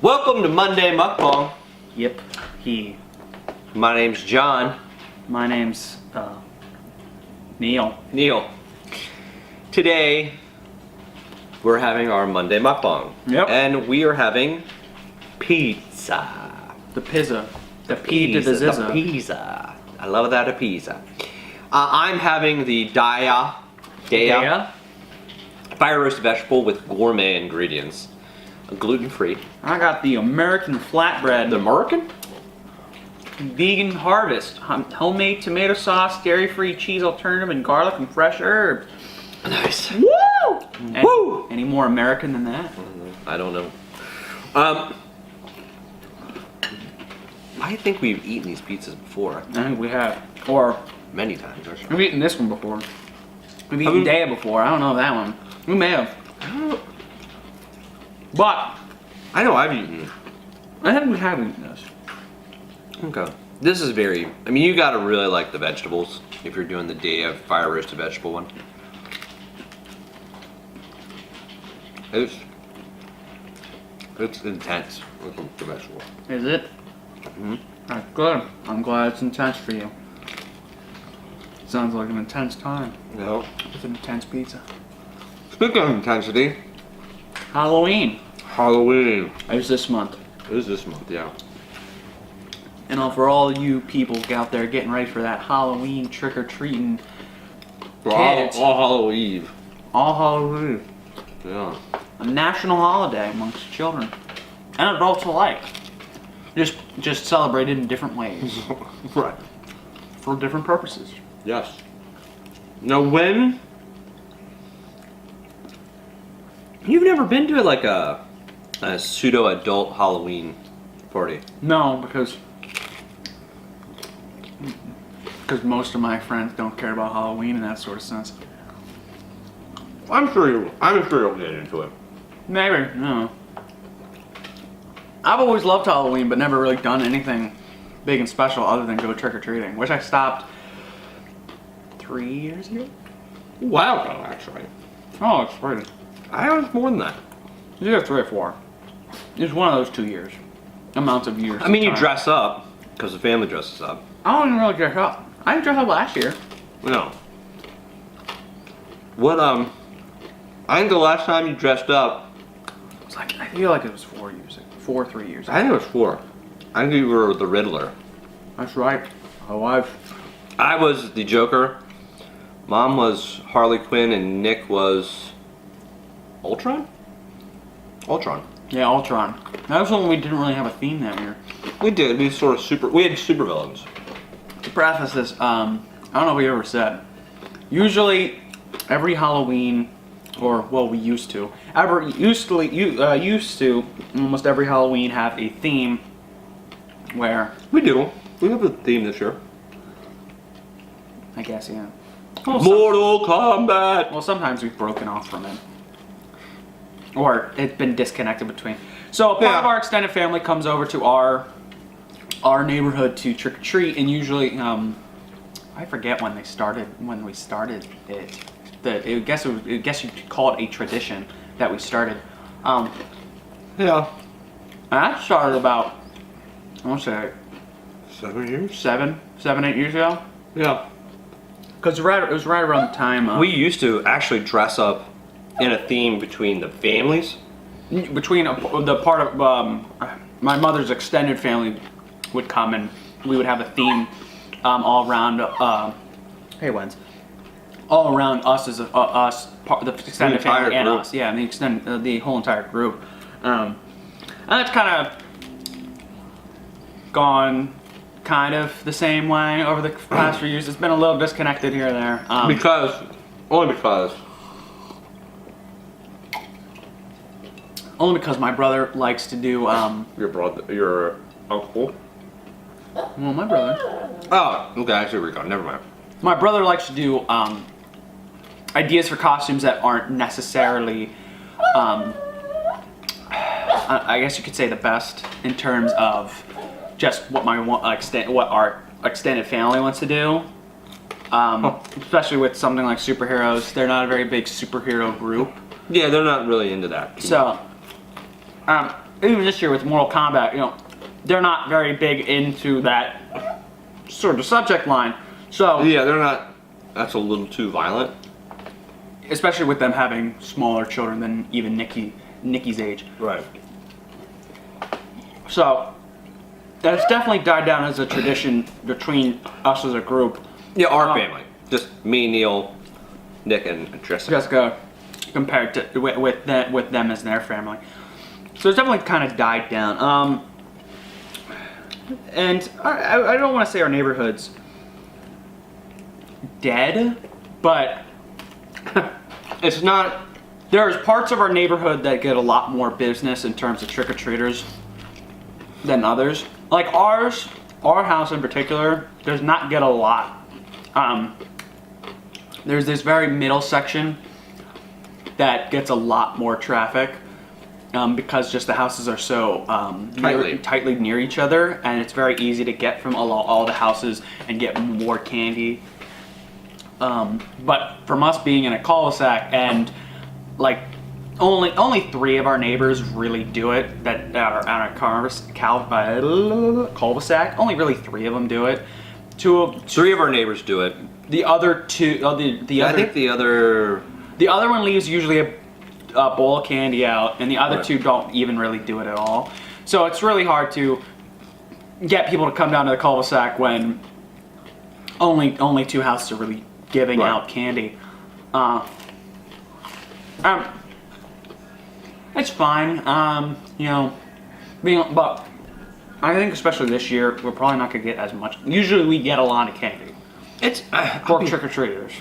Welcome to Monday Mukbang. Yep, My name's John. My name's, Neil. Neil. Today, we're having our Monday Mukbang. Yep. And we are having pizza. The pizza. The P to the The zizza. pizza. I love that, a pizza. I'm having the Daya fire roast vegetable with gourmet ingredients. Gluten-free. I got the American flatbread. The American? Vegan harvest. Homemade tomato sauce, dairy-free cheese alternative, and garlic and fresh herbs. Nice. Woo! Woo! Any more American than that? I don't know. I think we've eaten these pizzas before. I think we have. Or, Many times, actually. we've eaten this one before. We've eaten Daya before. I don't know that one. We may have. But, I know I've eaten. I think we have eaten this. Okay. This is very, I mean, you gotta really like the vegetables if you're doing the Daya fire roasted vegetable one. It's intense with the vegetable. Is it? Mm-hmm. That's good. I'm glad it's intense for you. Sounds like an intense time. No. With an intense pizza. Speaking of intensity, Halloween Halloween is this month. is this month, yeah. And for all you people out there getting ready for that Halloween trick-or-treating, kids. All Hallow Eve. all Halloween. Yeah. A national holiday amongst children and adults alike. Just celebrated in different ways. Right. For different purposes. Yes. Now when you've never been to like a pseudo adult Halloween party? No, because most of my friends don't care about Halloween in that sort of sense. I'm sure you'll get into it. Maybe, no. I've always loved Halloween, but never really done anything big and special other than go trick-or-treating, which I stopped 3 years ago. A while ago, actually. Oh, it's crazy. I was more than that. It's either 3 or 4. It's one of those 2 years. Amounts of years. I mean, of you time. dress up because the family dresses up. I don't even really dress up. I didn't dress up last year. No. What I think the last time you dressed up, It's like, I feel like it was 4 years ago. 3 years ago. I think it was 4. I think you were the Riddler. That's right. My wife. I was the Joker. Mom was Harley Quinn, and Nick was Ultron. Ultron. Yeah, Ultron. That was when we didn't really have a theme that year. We did. We sort of we had super villains. To preface this, I don't know if we ever said. Usually, every Halloween, or well, we used to. Used to almost every Halloween have a theme where We do. We have a theme this year. I guess yeah. Mortal Kombat. Well, sometimes we've broken off from it, or it's been disconnected between. So a part of our extended family comes over to our neighborhood to trick or treat, and usually I forget when we started it. I guess you could call it a tradition that we started. Yeah. And I started about, I want to say 7 years. 7, 8 years ago. Yeah. Because it was right around the time We used to actually dress up in a theme between the families. between the part of my mother's extended family would come, and we would have a theme all around. Hey, Wens. All around us as the extended family and group. us. Yeah, and the whole entire group. And that's kind of gone kind of the same way over the past few years. It's been a little disconnected here and there. Only because My brother likes to do. your uncle. Well, my brother. Oh, okay. I see where you're going. Never mind. My brother likes to do ideas for costumes that aren't necessarily, I guess you could say, the best in terms of just what our extended family wants to do. Especially with something like superheroes, they're not a very big superhero group. Yeah, they're not really into that. So, even this year with Mortal Kombat, you know, they're not very big into that sort of subject line. So Yeah, they're not. That's a little too violent. especially with them having smaller children than even Nikki's age. Right. So that's definitely died down as a tradition between us as a group. Yeah, our family. Just me, Neil, Nick, and Tristan. Jessica, compared to with them as their family. So it's definitely kind of died down. And I don't want to say our neighborhood's dead, but It's not. there's parts of our neighborhood that get a lot more business in terms of trick-or-treaters than others. Like our house in particular, does not get a lot. There's this very middle section that gets a lot more traffic because just the houses are so tightly near each other, and it's very easy to get from all the houses and get more candy. But from us being in a cul-de-sac and like only 3 of our neighbors really do it that are on a cul-de-sac. Only really 3 of them do it. 3 of our neighbors do it. The other 2, I think the other one leaves usually a bowl of candy out, and the other Right. 2 don't even really do it at all. So it's really hard to get people to come down to the cul-de-sac when only 2 houses are really giving Right. out candy. It's fine. You know, but I think especially this year we're probably not gonna get as much. Usually we get a lot of candy It's for trick-or-treaters,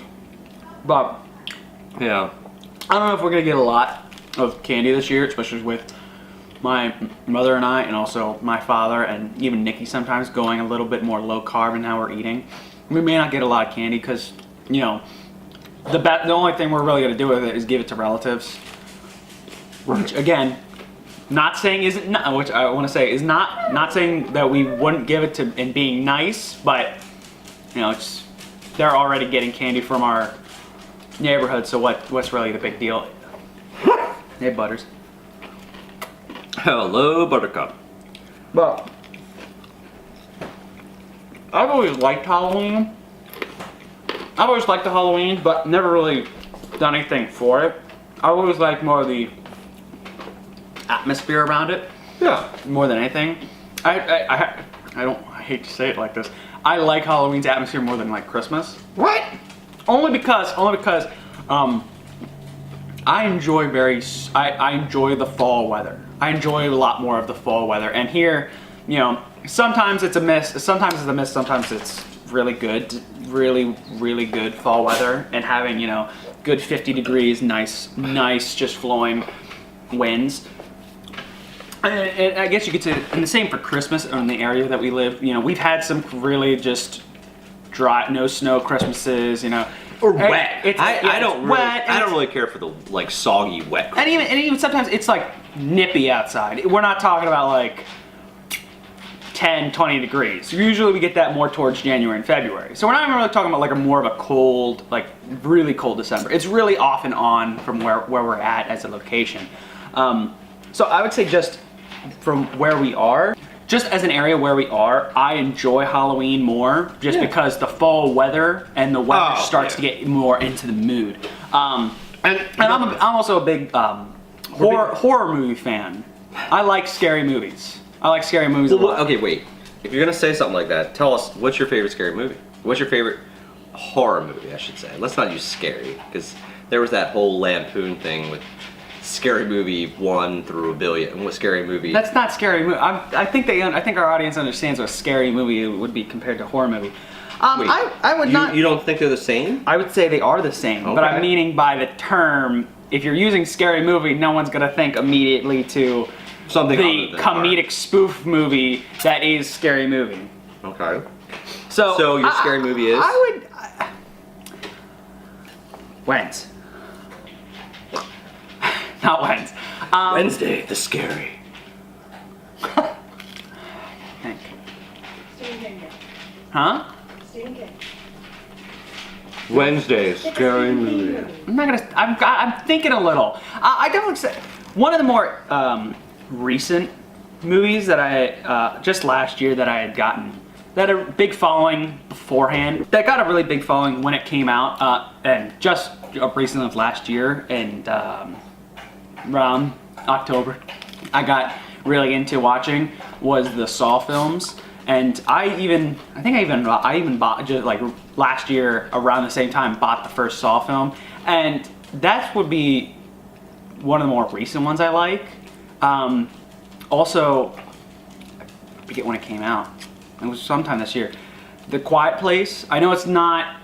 but yeah. I don't know if we're gonna get a lot of candy this year, especially with my mother and I, and also my father, and even Nikki sometimes going a little bit more low carb in how we're eating. We may not get a lot of candy because, you know, the only thing we're really gonna do with it is give it to relatives. Which again, not saying isn't not, which I want to say is not saying that we wouldn't give it to and being nice, but you know, they're already getting candy from our neighborhood, so what's really the big deal? Hey, Butters. Hello, Buttercup. But I've always liked Halloween. I've always liked the Halloween, but never really done anything for it. I always liked more of the atmosphere around it, Yeah. more than anything. I hate to say it like this. I like Halloween's atmosphere more than like Christmas. What? Only because I enjoy I enjoy the fall weather. I enjoy a lot more of the fall weather. And here, you know, sometimes it's a miss, sometimes it's really good, really good fall weather, and having, you know, good 50 degrees, nice just flowing winds. And I guess you could say, and the same for Christmas in the area that we live. You know, we've had some really just dry, no snow Christmases. You know, Or wet. I don't really care for the like soggy wet. and even sometimes it's like nippy outside. We're not talking about like 10, 20 degrees. Usually we get that more towards January and February. So we're not even really talking about like more of a cold, like really cold December. It's really off and on from where we're at as a location. So I would say just from where we are, just as an area where we are, I enjoy Halloween more just because the fall weather and the weather starts to get more into the mood. And I'm also a big horror movie fan. I like scary movies. I like scary movies a lot. Okay, wait. If you're gonna say something like that, tell us what's your favorite scary movie? What's your favorite horror movie? I should say. Let's not use scary, because there was that whole lampoon thing with Scary Movie 1 through a billion. And what Scary Movie? That's not scary movie. I think our audience understands what a scary movie would be compared to horror movie. Wait, I would not. You don't think they're the same? I would say they are the same, but I'm Okay. meaning by the term. If you're using scary movie, no one's gonna think immediately to Something the other than comedic spoof movie that is Scary Movie. Okay. So your scary movie is? I would. When's? Not when's. Wednesday, the scary. Think. Stephen King. Huh? Stephen King. Wednesday, It's a scary Stephen King movie. I'm not gonna. I'm thinking a little. I definitely say one of the more recent movies that I just last year that I had gotten that had a big following beforehand. That got a really big following when it came out, and just recently of last year, and around October, I got really into watching was the Saw films. And I even bought, just like last year around the same time, bought the first Saw film, and that would be one of the more recent ones I like. Also, I forget when it came out. It was sometime this year. The Quiet Place. I know it's not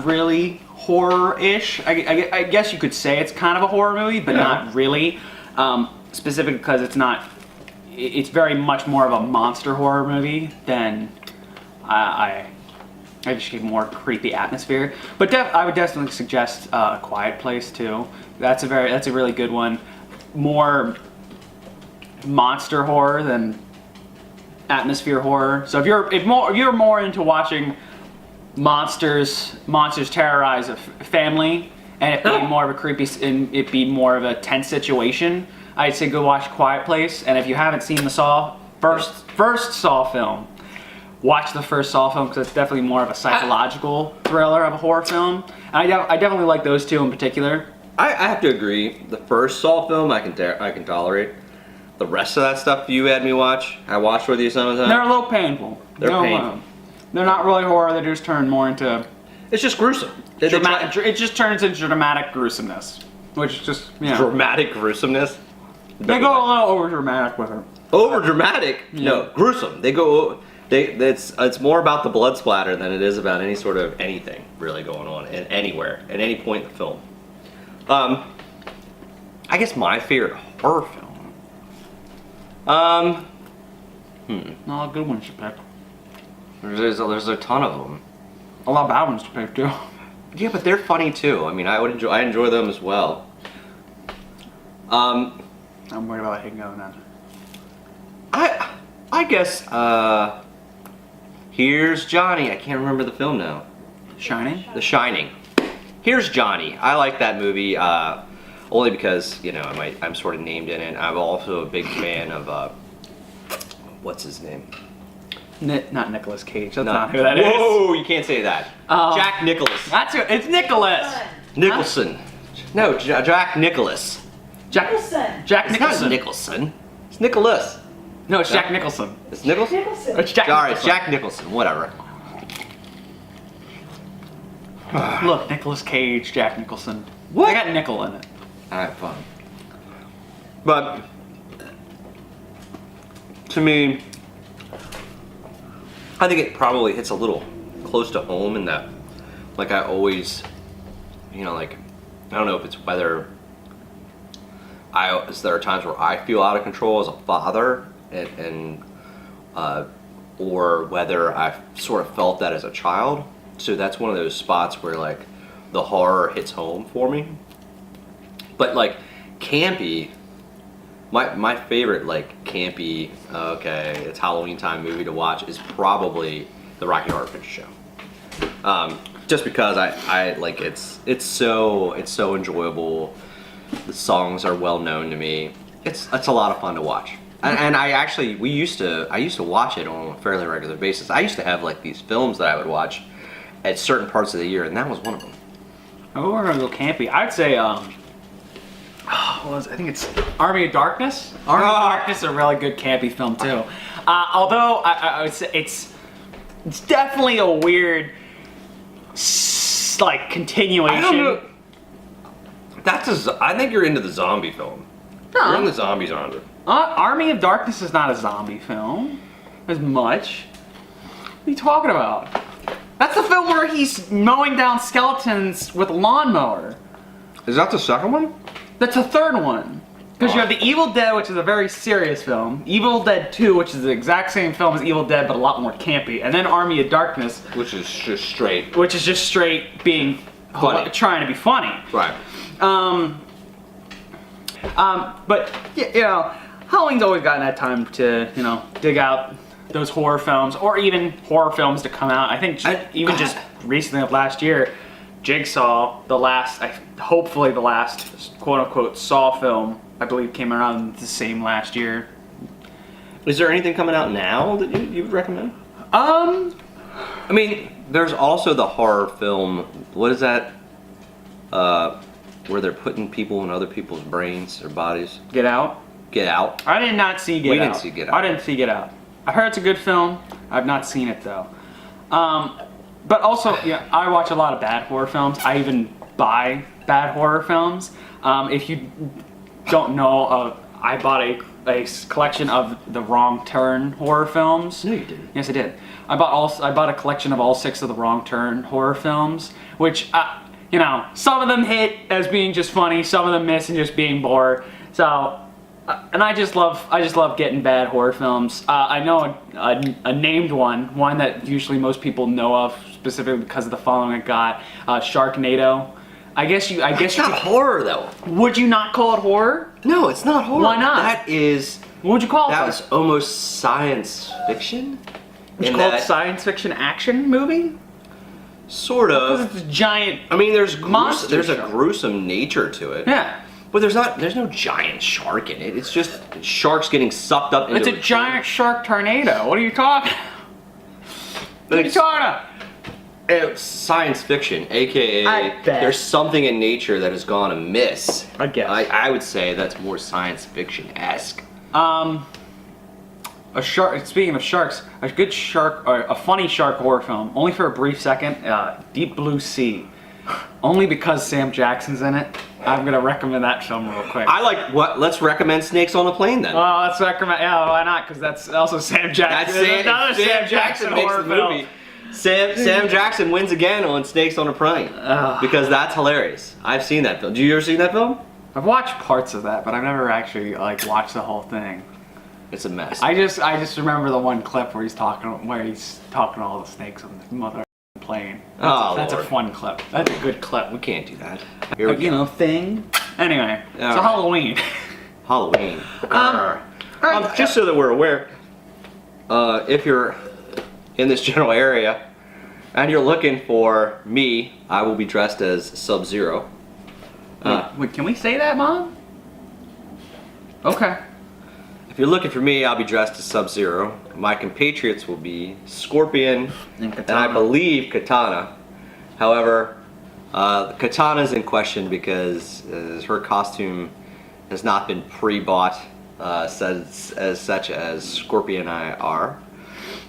really horror-ish. I guess you could say it's kind of a horror movie, but not really. Specifically because it's not. It's very much more of a monster horror movie than I just get more creepy atmosphere. But I would definitely suggest A Quiet Place too. That's a really good one. More monster horror than atmosphere horror. So if you're more into watching monsters terrorize a family and it being more of a creepy and it be more of a tense situation, I'd say go watch Quiet Place. And if you haven't seen the first Saw film, watch the first Saw film because it's definitely more of a psychological thriller of a horror film. And I definitely like those two in particular. I have to agree. The first Saw film I can tolerate. The rest of that stuff you had me watch, I watched with you some of the time. They're a little painful. They're painful. They're not really horror. They just turn more into. It's just gruesome. It just turns into dramatic gruesomeness, which is just dramatic gruesomeness. They go a little over dramatic with it. Over dramatic? Yeah. No, gruesome. It's more about the blood splatter than it is about any sort of anything really going on and anywhere at any point in the film. I guess my favorite horror film. No, good ones to pick. There's a ton of them. A lot of bad ones to pick too. Yeah, but they're funny too. I mean, I enjoy them as well. I'm worried about hitting going on. I guess Here's Johnny. I can't remember the film now. Shining? The Shining. Here's Johnny. I like that movie only because, you know, I'm sort of named in it. I'm also a big fan of what's his name? Not Nicolas Cage. That's not who that is. Whoa, you can't say that. Jack Nicholas. That's who. It's Nicholas. Nicholson. No, Jack Nicholas. Jack It's Nicholson. not Nicholson. It's Nicholas. No, it's Jack Nicholson. It's Nicholson? It's Jack Alright, Nicholson. Jack Nicholson. Whatever. Look, Nicolas Cage, Jack Nicholson. What? They got nickel in it. Alright, fine. But to me, I think it probably hits a little close to home in that, like, I always, you know, like, I don't know if it's whether there are times where I feel out of control as a father, and or whether I've sort of felt that as a child. So that's one of those spots where, like, the horror hits home for me. But, like, campy, my favorite, like, campy, okay, it's Halloween time movie to watch is probably The Rocky Horror Picture Show. Just because I like it's so enjoyable. The songs are well known to me. It's a lot of fun to watch. And I used to watch it on a fairly regular basis. I used to have, like, these films that I would watch at certain parts of the year, and that was one of them. Oh, we're gonna go campy. I'd say I think it's Army of Darkness. Army of Darkness is a really good campy film too. Although I would say it's definitely a weird like continuation. I don't know. I think you're into the zombie film. No. You're in the zombie genre. Army of Darkness is not a zombie film as much. What are you talking about? That's the film where he's mowing down skeletons with a lawnmower. Is that the second one? That's the third one. Because you have The Evil Dead, which is a very serious film. Evil Dead 2, which is the exact same film as Evil Dead, but a lot more campy. And then Army of Darkness. Which is just straight. Which is just straight being funny. Trying to be funny. Right. But, you know, Halloween's always gotten that time to, you know, dig out those horror films, or even horror films to come out. I think just recently of last year, Jigsaw, hopefully the last quote-unquote Saw film, I believe came around the same last year. Is there anything coming out now that you would recommend? Um, I mean, there's also the horror film. What is that? Where they're putting people in other people's brains or bodies. Get Out. Get Out. I did not see Get Out. We didn't see Get Out. I didn't see Get Out. I heard it's a good film. I've not seen it though. But also, yeah, I watch a lot of bad horror films. I even buy bad horror films. If you don't know, I bought a collection of the Wrong Turn horror films. No, you didn't. Yes, I did. I bought a collection of all 6 of the Wrong Turn horror films, which you know, some of them hit as being just funny, some of them miss and just being bored. So, and I just love getting bad horror films. I know a named one that usually most people know of specifically because of the following it got. Sharknado. It's not horror though. Would you not call it horror? No, it's not horror. Why not? That is. What would you call it? That was almost science fiction. Would you call it science fiction action movie? Sort of. Because it's a giant. I mean, there's monster a show. Gruesome nature to it. Yeah. But there's no giant shark in it. It's just sharks getting sucked up into It's a giant shark tornado. What are you talking? What are you talking about? It's science fiction, aka I bet. there's something in nature that has gone amiss. I guess. I would say that's more science fiction-esque. A shark. Speaking of sharks, a good shark, or a funny shark horror film, only for a brief second. Deep Blue Sea, only because Sam Jackson's in it. I'm gonna recommend that film real quick. I like what? Let's recommend Snakes on a Plane then. Well, let's recommend. Yeah, why not? Because that's also Sam Jackson. Another Sam Jackson makes horror the movie. film. Sam Jackson wins again on Snakes on a Plane because that's hilarious. I've seen that film. Do you ever seen that film? I've watched parts of that, but I've never actually watched the whole thing. It's a mess. I just remember the one clip where he's talking to all the snakes on the mother plane. That's a fun clip. That's a good clip. We can't do that. Here we go. Thing. Anyway, so right. Halloween. Halloween. Alright, just so that we're aware, if you're in this general area and you're looking for me, I will be dressed as Sub-Zero. Wait, can we say that, Mom? Okay. If you're looking for me, I'll be dressed as Sub-Zero. My compatriots will be Scorpion and I believe Katana. However, Katana's in question because her costume has not been pre-bought as such as Scorpion and I are.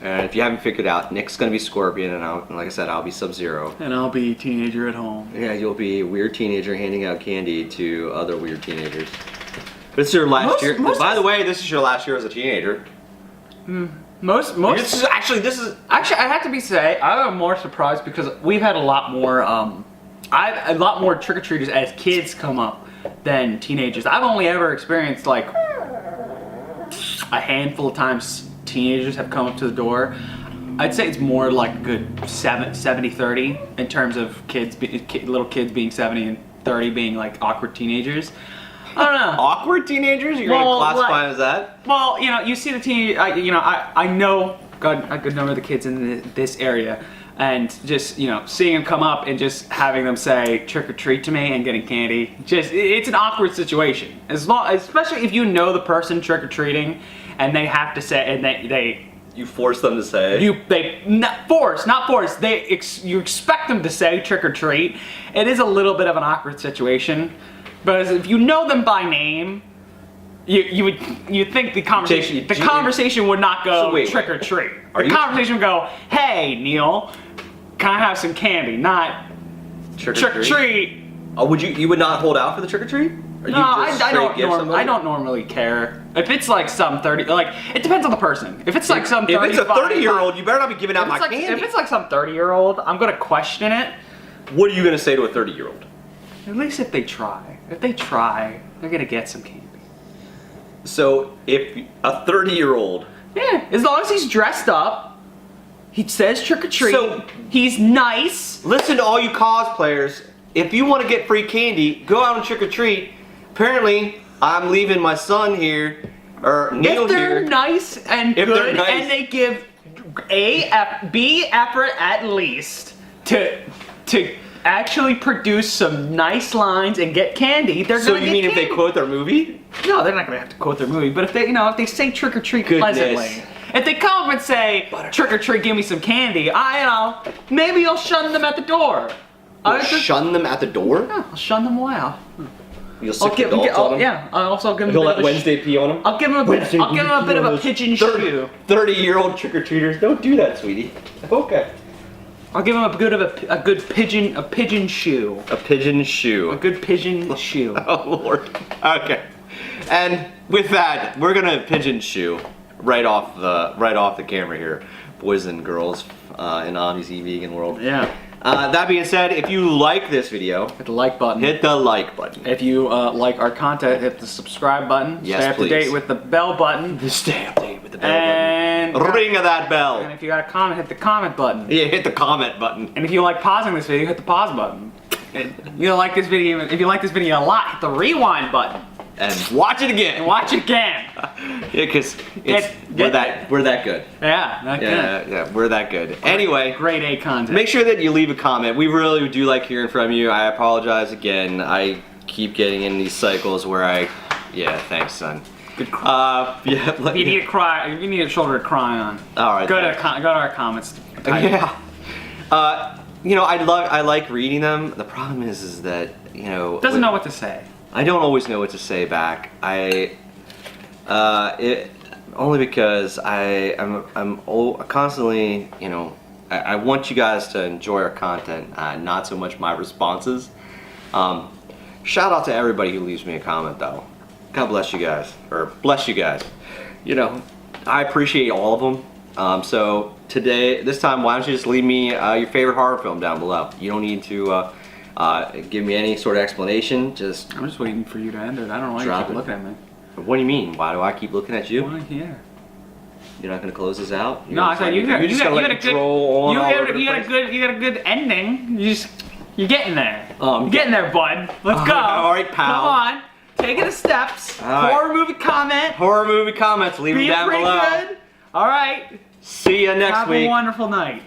And if you haven't figured out, Nick's gonna be Scorpion, and like I said, I'll be Sub-Zero. And I'll be a teenager at home. Yeah, you'll be a weird teenager handing out candy to other weird teenagers. But it's your last year. By the way, this is your last year as a teenager. Actually, I have to say, I'm more surprised because we've had a lot more trick-or-treaters as kids come up than teenagers. I've only ever experienced like a handful of times teenagers have come up to the door. I'd say it's more like a good 70-30 in terms of little kids being 70 and 30 being like awkward teenagers. I don't know. Awkward teenagers? You're gonna classify them as that? Well, you know, you see the teen. I know a good number of the kids in this area, and just seeing them come up and just having them say trick or treat to me and getting candy. It's an awkward situation. Especially if you know the person trick or treating, and they have to say, and they You force them to say. Not force. You expect them to say trick or treat. It is a little bit of an awkward situation. But if you know them by name, you think the conversation would not go trick or treat. The conversation would go, "Hey Neil, can I have some candy?" Not trick or treat. Oh, you would not hold out for the trick or treat? No, I don't normally care. If it's like some 30, it depends on the person. If it's like some 35, if it's a 30-year-old, you better not be giving out my candy. If it's like some 30-year-old, I'm gonna question it. What are you gonna say to a 30-year-old? At least if they try. If they try, they're gonna get some candy. So if a 30-year-old, yeah, as long as he's dressed up, he says trick or treat. So, he's nice. Listen to all you cosplayers. If you want to get free candy, go out and trick or treat. Apparently, I'm leaving my son here, or Neil here. If they're nice and good, and they give B effort at least to actually produce some nice lines and get candy, they're So gonna you get mean if candy. they quote their movie? No, they're not gonna have to quote their movie, but if they, if they say trick or treat Goodness. pleasantly, if they come up and say trick or treat, give me some candy, maybe you'll shun them at the door. You'll shun them at the door? Yeah, I'll shun them away. You'll sick the adults on them? Yeah, I'll also give them You'll a let bit of a Wednesday pee on them? I'll give them a bit. I'll give them a bit of a pigeon shoe. 30-year-old trick-or-treaters, don't do that, sweetie. Okay. I'll give them a good pigeon shoe. A pigeon shoe. A good pigeon shoe. Oh Lord. Okay. And with that, we're gonna pigeon shoe right off the camera here, boys and girls in Omnis vegan world. Yeah. That being said, if you like this video, Hit the like button. hit the like button. If you like our content, hit the subscribe button. Yes, Stay up please. to date with the bell button. Stay updated with the bell And button. Ring of that bell. And if you got a comment, hit the comment button. Yeah, hit the comment button. And if you like pausing this video, hit the pause button. And you don't like this video, if you like this video a lot, hit the rewind button. And watch it again. And watch it again. Yeah, because we're that good. Yeah, that good. Yeah, we're that good. Anyway, Grade A content. make sure that you leave a comment. We really do like hearing from you. I apologize again. I keep getting in these cycles where thanks, son. Good cry. Yeah. If you need a cry, if you need a shoulder to cry on, All right. go to our comments. Yeah. I like reading them. The problem is that Doesn't know what to say. I don't always know what to say back. Only because I'm constantly, I want you guys to enjoy our content, not so much my responses. Shout out to everybody who leaves me a comment though. God bless you guys, or bless you guys. I appreciate all of them. So this time, why don't you just leave me your favorite horror film down below? You don't need to give me any sort of explanation. I'm just waiting for you to end it. I don't know why you Drop keep it. looking at me. What do you mean? Why do I keep looking at you? Why here? You're not gonna close this out? No, I thought you got a good ending. You're getting there. You're getting there, bud. Let's go. All right, pal. Come on. Taking the steps. All right. Horror movie comment. Horror movie comments, leave them Being down pretty below. good. All right. See you next Have week. a wonderful night.